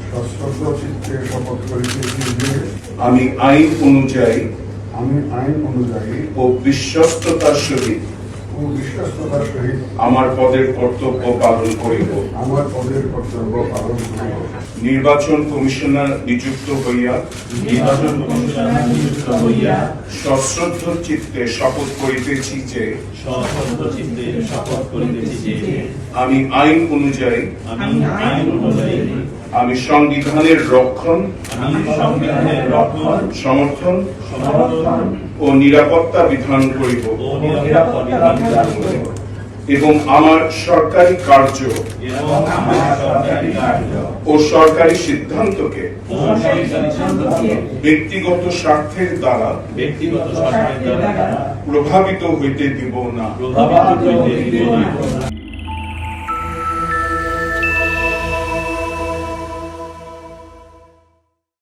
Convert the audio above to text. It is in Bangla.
সশ্রদ্ধ চিত্তে শপথ করিতেছি যে আমি আইন অনুযায়ী ও বিশ্বস্ততার সহিত আমার পদের কর্তব্য পালন করিব। নির্বাচন কমিশনার নিযুক্ত হইয়া সশ্রদ্ধ চিত্তে শপথ করিতেছি যে আমি আইন অনুযায়ী আমি সংবিধানের রক্ষণ সমর্থন ও নিরাপত্তা বিধান করিব এবং আমার সরকারি কার্য ও সরকারি সিদ্ধান্তকে ব্যক্তিগত স্বার্থের দ্বারা প্রভাবিত হইতে দিব না।